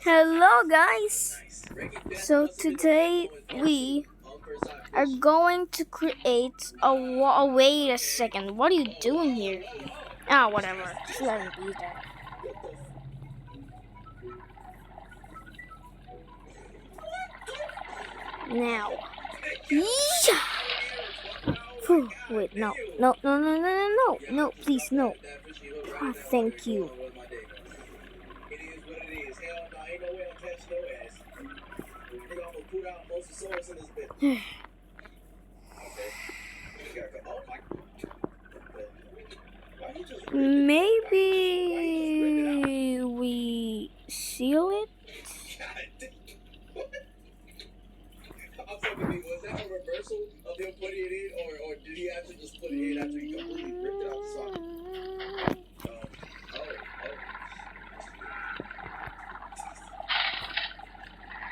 Hello guys! So today we are going to create wait a second, what are you doing here? Ah, whatever. Just let him be there. Now. Yeah! Wait, no, please, no. Oh, thank you. Maybe we seal it? I'm talking, was that a reversal of him putting it in, or did he actually just put it in after he completely ripped it out the socket?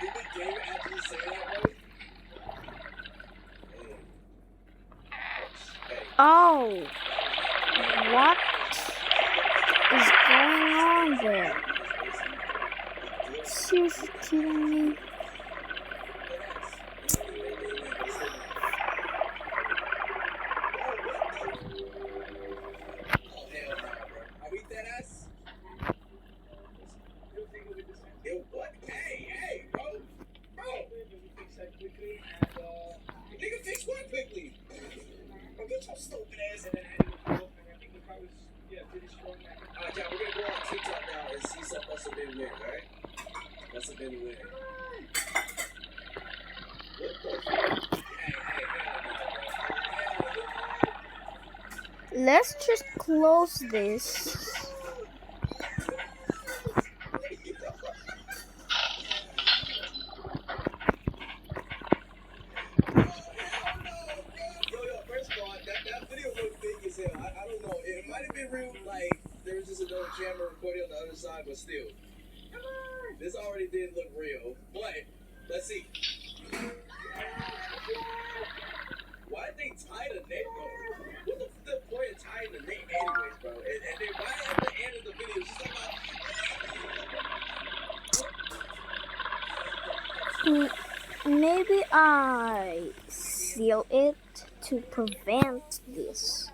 Did the game actually say that, right? Oh, what is going on there? Seriously kidding me? Stupid ass. And I think the car was pretty strong. Alright, y'all, we're gonna go on TikTok now and see some must have been win, alright? Must have been win. What the fuck? Let's just close this. Camera recording on the other side, but still, this already did look real. But let's see. Why did they tie the net, bro? What the point of tying the net, anyways, bro? And then why at the end of the video, it's just like, Maybe I seal it to prevent this.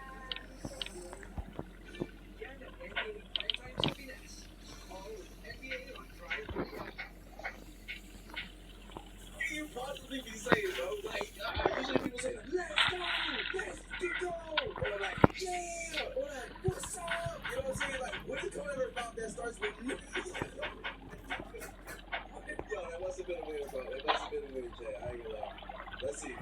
let's see.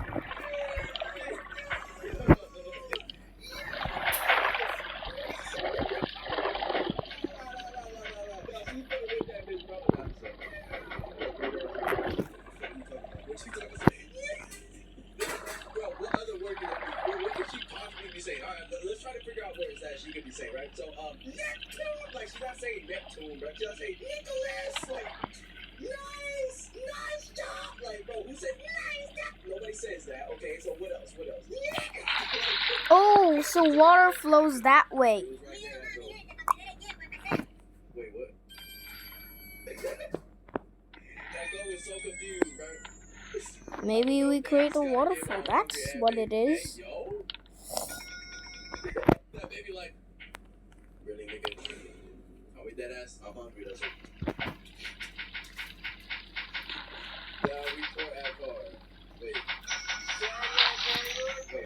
Let's try to figure out words that she could be saying, right? So, Neptune, like she's not saying Neptune, bro. She's not saying Nicholas, like nice job, like bro. Who said nice job? Nobody says that. Okay, so what else? Oh, so water flows that way. Wait, what? That girl is so confused, bro. Maybe we create a waterfall. That's what it is. That baby like, really nigga? Are we dead ass? I'm hungry, that's it. Yeah, we pour alcohol. Wait,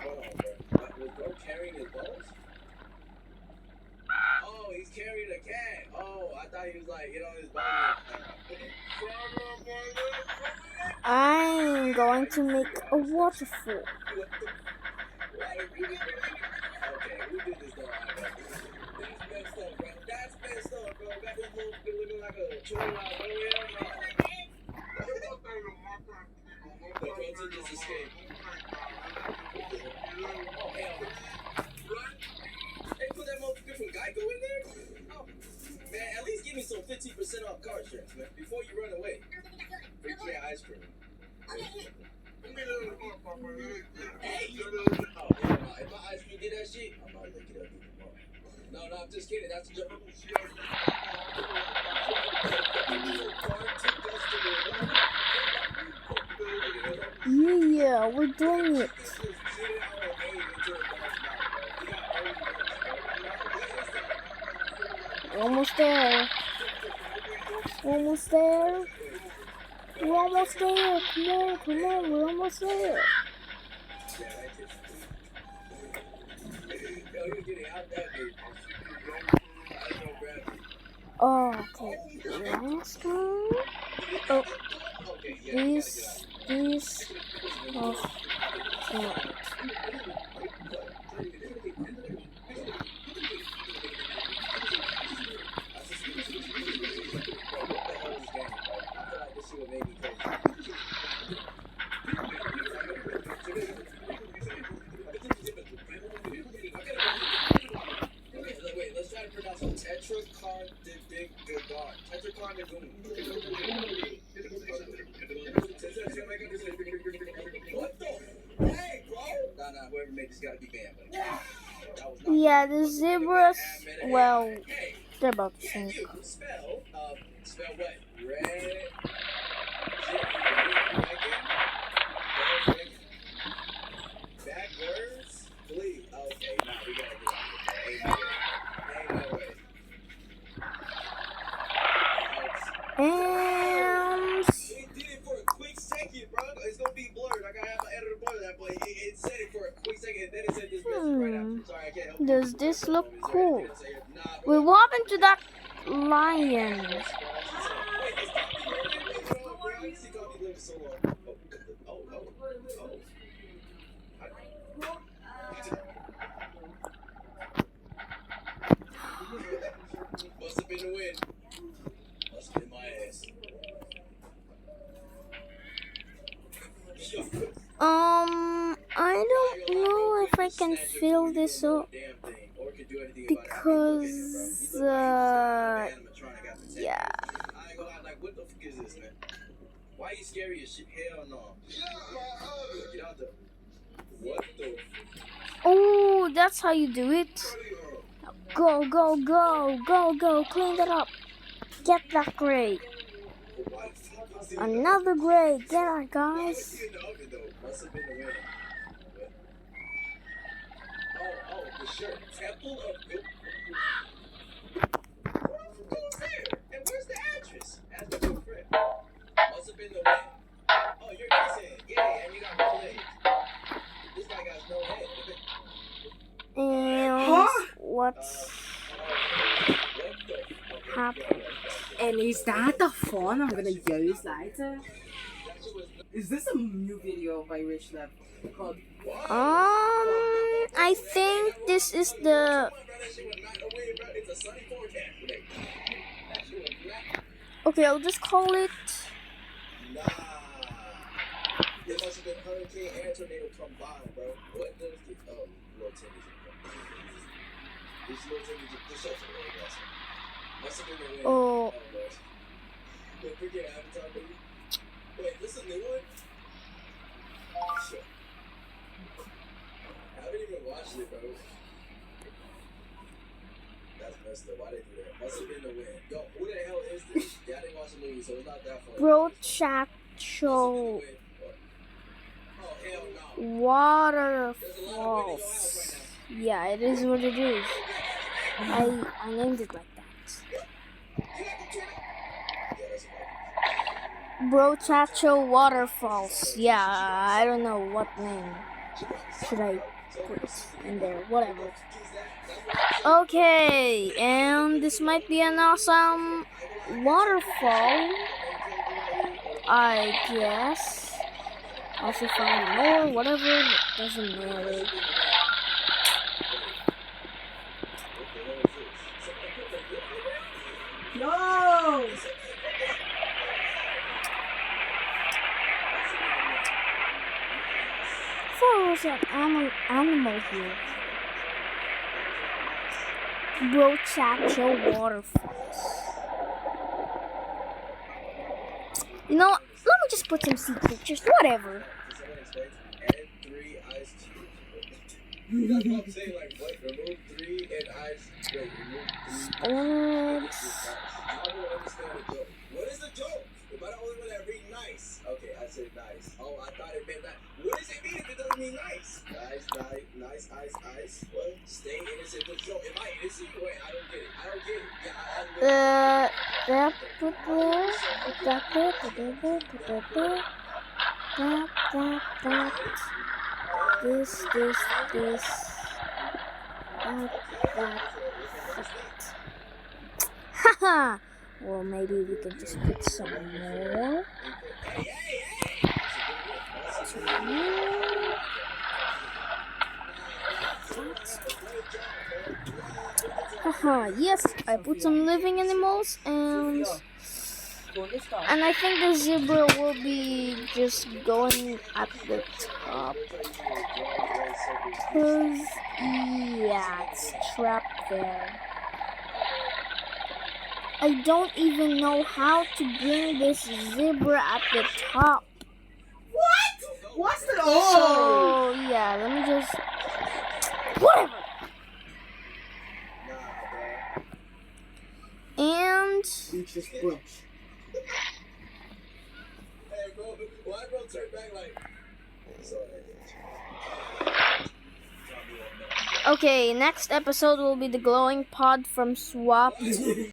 hold on, bro. Was bro carrying his balls? Oh, he's carrying a cat. Oh, I thought he was like, on his body. I'm going to make a waterfall. Okay, we did this though. That's messed up, bro. Got this little looking like a $20 bill. The person just escaped. Oh, hell. They put that motherfucker from Geico in there? Oh, man, at least give me some 15% off car insurance, man, before you run away. Free cat ice cream. Hey! Oh, if my ice cream did that shit, I'm about to look it up even more. No, I'm just kidding. That's a joke. Yeah, we're doing it. We're almost there. We're almost there. We're almost there. Come on, come on. We're almost there. Oh, okay. Last one. Oh, this. Oh, no. Yeah, the zebras. Well, they're about to sink. Spell what? Red. Backwards? Please. Okay, nah, we gotta get out of here. Ain't no way. And It did it for a quick second, bro. It's gonna be blurred. I gotta have my editor blur that, but it said it for a quick second, and then it said this message right after. Sorry, I can't help you. does this look cool? What happened to that lion? Must have been the wind. Must have been my ass. I don't know if I can fill this up because, yeah. What the fuck is this, man? Why are you scary as shit? Hell no. Get out the. What the? Oh, that's how you do it. Go, go, go, go, go. Clean that up. Get that gray. Another gray. Get that, guys. Oh, the shirt. Temple of Good. Who's there? And where's the address? Ask my good friend. Must have been the wind. Oh, you're innocent. Yeah, and you got no legs. This guy got no head. And what's happened? And is that the font I'm gonna use later? Is this a new video by Rich Lab called? I think this is the. Okay, I'll just call it. Nah. It must have been hurricane and tornado combined, bro. What does the Lord Timmy? This Lord Timmy just shut the way, guys. Must have been the wind. Oh. Don't forget Avatar, baby. Wait, this is a new one? Sure. I haven't even watched it, bro. That's messed up. Why they do that? Must have been the wind. Yo, who the hell is this? Yeah, I didn't watch the movie, so it's not that funny. Bro, chat show. Oh, hell no. Waterfalls. Yeah, it is what it is. I named it like that. Bro, chat show Waterfalls. Yeah, I don't know what name should I put in there. Whatever. Okay, and this might be an awesome waterfall, I guess. Also find more, whatever, it doesn't matter. No! There's an animal here. Bro, chat show Waterfalls. You know, let me just put some sea creatures, whatever. Sports. What is the joke? Am I the only one that read nice? Okay, I said nice. Oh, I thought it meant that. What is it mean nice. Nice, ice. What? Stay innocent. Yo, am I innocent? Wait, I don't get it. Yeah, that put there, that there, that, this, that. Haha! Well, maybe we can just put some more. Haha, yes, I put some living animals and I think the zebra will be just going at the top. Cause yeah, it's trapped there. I don't even know how to bring this zebra at the top. What? What's the oh? So yeah, let me just whatever. And Reach this bush. Hey, bro, why bro turn back like? okay, next episode will be the glowing pod from Swap.